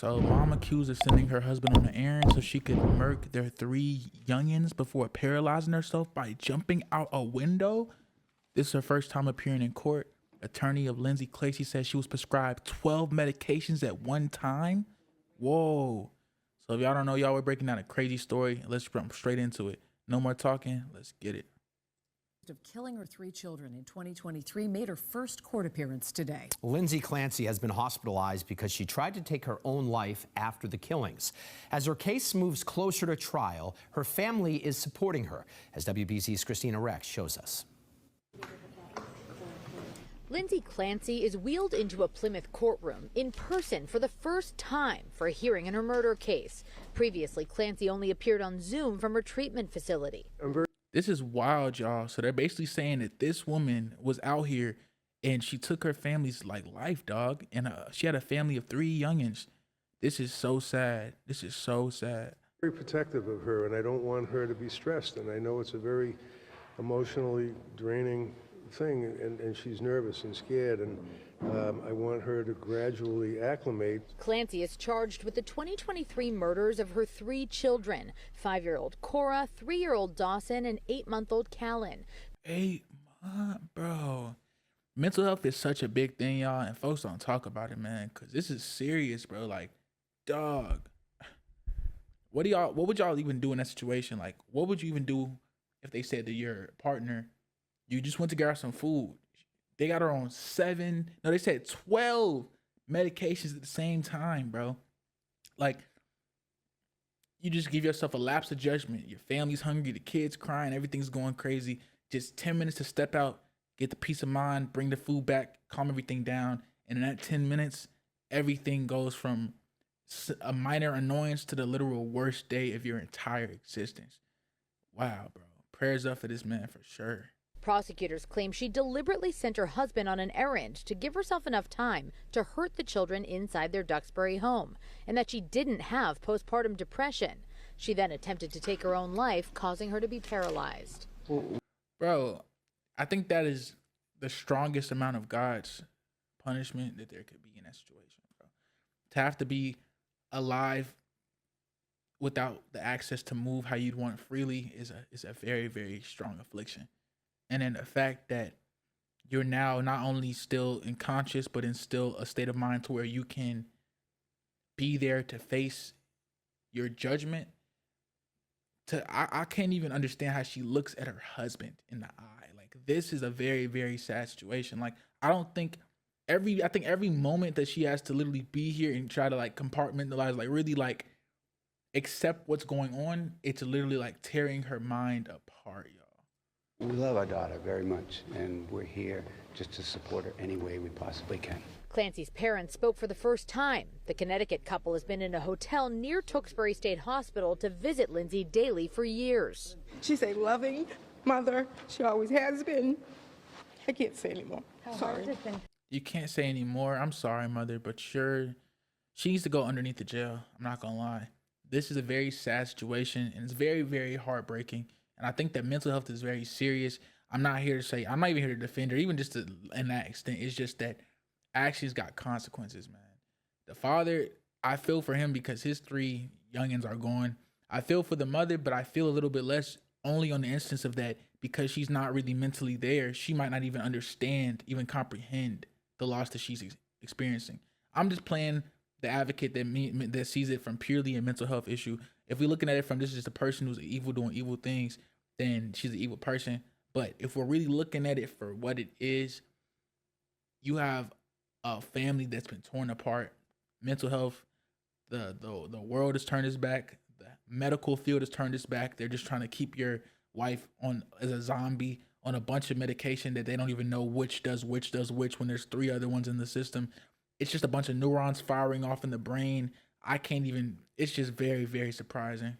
So, mom accused of sending her husband on an errand so she could murk their three youngins before paralyzing herself by jumping out a window. This is her first time appearing in court. Attorney of Lindsay Clacy says she was prescribed 12 medications at one time. Whoa. So, if y'all don't know, y'all were breaking down a crazy story. Let's jump straight into it. No more talking. Let's get it. Of killing her three children in 2023 made her first court appearance today. Lindsay Clancy has been hospitalized because she tried to take her own life after the killings. As her case moves closer to trial, her family is supporting her, as WBZ's Christina Rex shows us. Lindsay Clancy is wheeled into a Plymouth courtroom in person for the first time for a hearing in her murder case. Previously, Clancy only appeared on Zoom from her treatment facility. This is wild, y'all. So they're basically saying that this woman was out here and she took her family's life, dog. And she had a family of three youngins. This is so sad. This is so sad. Very protective of her, and I don't want her to be stressed. And I know it's a very emotionally draining thing, and she's nervous and scared, and I want her to gradually acclimate. Clancy is charged with the 2023 murders of her three children, 5-year-old Cora, 3-year-old Dawson, and 8-month-old Callan. 8 months, bro. Mental health is such a big thing, y'all, and folks don't talk about it, man, because this is serious, bro. Like, dog, what would y'all even do in that situation? Like, what would you even do if they said to your partner, you just went to get her some food? They got her on 12 medications at the same time, bro. Like, you just give yourself a lapse of judgment. Your family's hungry, the kids crying, everything's going crazy. Just 10 minutes to step out, get the peace of mind, bring the food back, calm everything down. And in that 10 minutes, everything goes from a minor annoyance to the literal worst day of your entire existence. Wow, bro. Prayers up for this man for sure. Prosecutors claim she deliberately sent her husband on an errand to give herself enough time to hurt the children inside their Duxbury home, and that she didn't have postpartum depression. She then attempted to take her own life, causing her to be paralyzed. Bro, I think that is the strongest amount of God's punishment that there could be in that situation, bro. To have to be alive without the access to move how you'd want freely is a very, very strong affliction. And then the fact that you're now not only still unconscious, but in still a state of mind to where you can be there to face your judgment. I can't even understand how she looks at her husband in the eye. Like, this is a very, very sad situation. Like, I think every moment that she has to literally be here and try to like compartmentalize, like really like accept what's going on, it's literally like tearing her mind apart, y'all. We love our daughter very much, and we're here just to support her any way we possibly can. Clancy's parents spoke for the first time. The Connecticut couple has been in a hotel near Tewksbury State Hospital to visit Lindsay daily for years. She's a loving mother. She always has been. I can't say anymore. Sorry. You can't say anymore. I'm sorry, mother, but sure, she needs to go underneath the jail. I'm not gonna lie. This is a very sad situation, and it's very, very heartbreaking. And I think that mental health is very serious. I'm not even here to defend her, even just in that extent. It's just that actions got consequences, man. The father, I feel for him because his three youngins are gone. I feel for the mother, but I feel a little bit less only on the instance of that because she's not really mentally there. She might not even understand, even comprehend the loss that she's experiencing. I'm just playing the advocate that sees it from purely a mental health issue. If we're looking at it from this is just a person who's evil doing evil things, then she's an evil person. But if we're really looking at it for what it is, you have a family that's been torn apart. Mental health, the world has turned its back. The medical field has turned its back. They're just trying to keep your wife on as a zombie on a bunch of medication that they don't even know which does which when there's 3 other ones in the system. It's just a bunch of neurons firing off in the brain. It's just very, very surprising.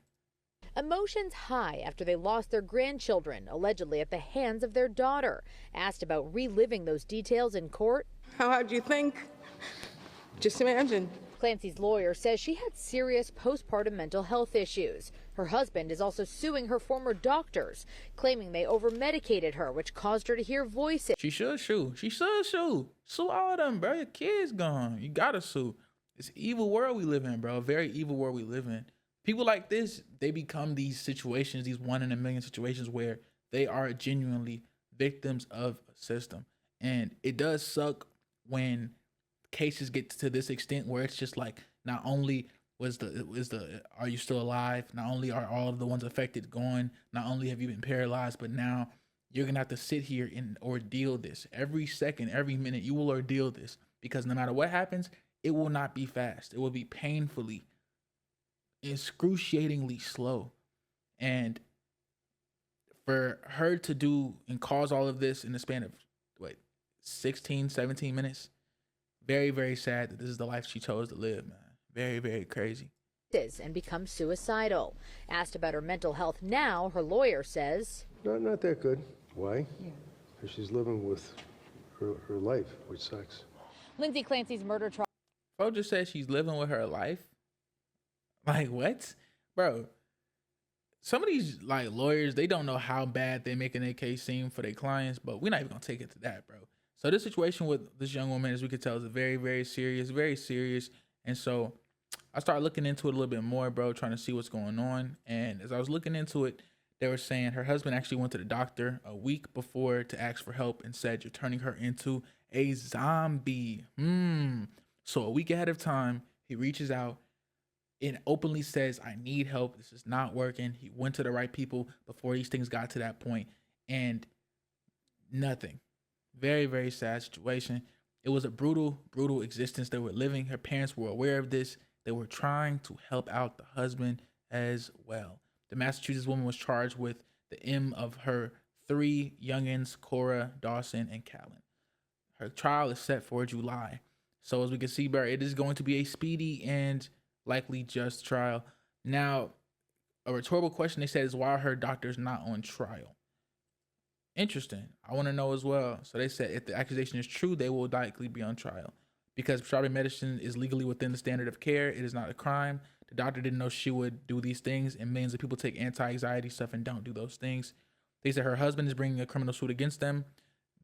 Emotions high after they lost their grandchildren, allegedly at the hands of their daughter. Asked about reliving those details in court. How hard do you think? Just imagine. Clancy's lawyer says she had serious postpartum mental health issues. Her husband is also suing her former doctors, claiming they over-medicated her, which caused her to hear voices. She should sue. Sue all of them, bro. Your kid's gone. You gotta sue. It's an evil world we live in, bro. A very evil world we live in. People like this, they become these situations, these one in a million situations where they are genuinely victims of a system. And it does suck when cases get to this extent where it's just like, not only are you still alive? Not only are all of the ones affected gone, not only have you been paralyzed, but now you're gonna have to sit here and ordeal this every second, every minute. You will ordeal this because no matter what happens, it will not be fast. It will be painfully, excruciatingly slow. And for her to do and cause all of this in the span of what, 16, 17 minutes, very, very sad that this is the life she chose to live, man. Very, very crazy. And become suicidal. Asked about her mental health now, her lawyer says, Not that good. Why? Because she's living with her life, which sucks. Lindsay Clancy's murder trial. Bro just said she's living with her life. Like, what? Bro, some of these like lawyers, they don't know how bad they're making their case seem for their clients, but we're not even gonna take it to that, bro. So this situation with this young woman, as we could tell, is very, very serious, very serious. And so I started looking into it a little bit more, bro, trying to see what's going on. And as I was looking into it, they were saying her husband actually went to the doctor a week before to ask for help and said, "You're turning her into a zombie." So a week ahead of time, he reaches out and openly says, "I need help. This is not working." He went to the right people before these things got to that point, and nothing. Very, very sad situation. It was a brutal, brutal existence they were living. Her parents were aware of this. They were trying to help out the husband as well. The Massachusetts woman was charged with the M of her 3 youngins, Cora, Dawson, and Callan. Her trial is set for July. So as we can see, bro, it is going to be a speedy and likely just trial. Now, a rhetorical question they said is, why are her doctors not on trial? Interesting. I want to know as well. So they said if the accusation is true, they will likely be on trial. Because prescribing medicine is legally within the standard of care, it is not a crime. The doctor didn't know she would do these things, and millions of people take anti-anxiety stuff and don't do those things. They said her husband is bringing a criminal suit against them.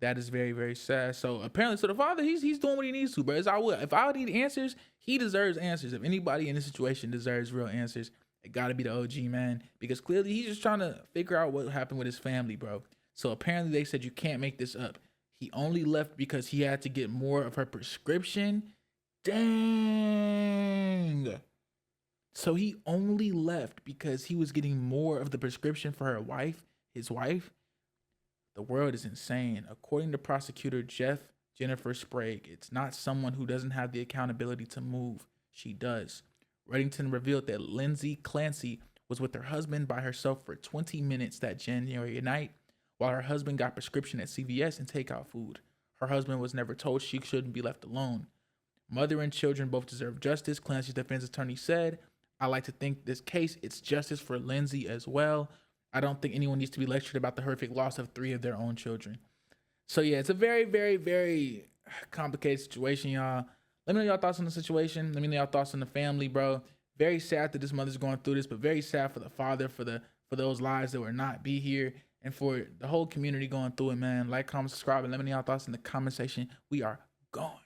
That is very, very sad. So apparently, so the father, he's doing what he needs to, bro. As I would, if I would need answers, he deserves answers. If anybody in this situation deserves real answers, it got to be the OG, man, because clearly he's just trying to figure out what happened with his family, bro. So apparently they said you can't make this up. He only left because he had to get more of her prescription. Dang. So he only left because he was getting more of the prescription for her wife, his wife. The world is insane. According to prosecutor Jennifer Sprague, it's not someone who doesn't have the accountability to move. She does. Reddington revealed that Lindsay Clancy was with her husband by herself for 20 minutes that January night, while her husband got prescription at CVS and takeout food. Her husband was never told she shouldn't be left alone. Mother and children both deserve justice, Clancy's defense attorney said. I like to think this case, it's justice for Lindsay as well. I don't think anyone needs to be lectured about the horrific loss of 3 of their own children. So yeah, it's a very, very, very complicated situation, y'all. Let me know y'all thoughts on the situation. Let me know y'all thoughts on the family, bro. Very sad that this mother's going through this, but very sad for the father, for those lives that will not be here, and for the whole community going through it, man. Like, comment, subscribe, and let me know y'all thoughts in the comment section. We are gone.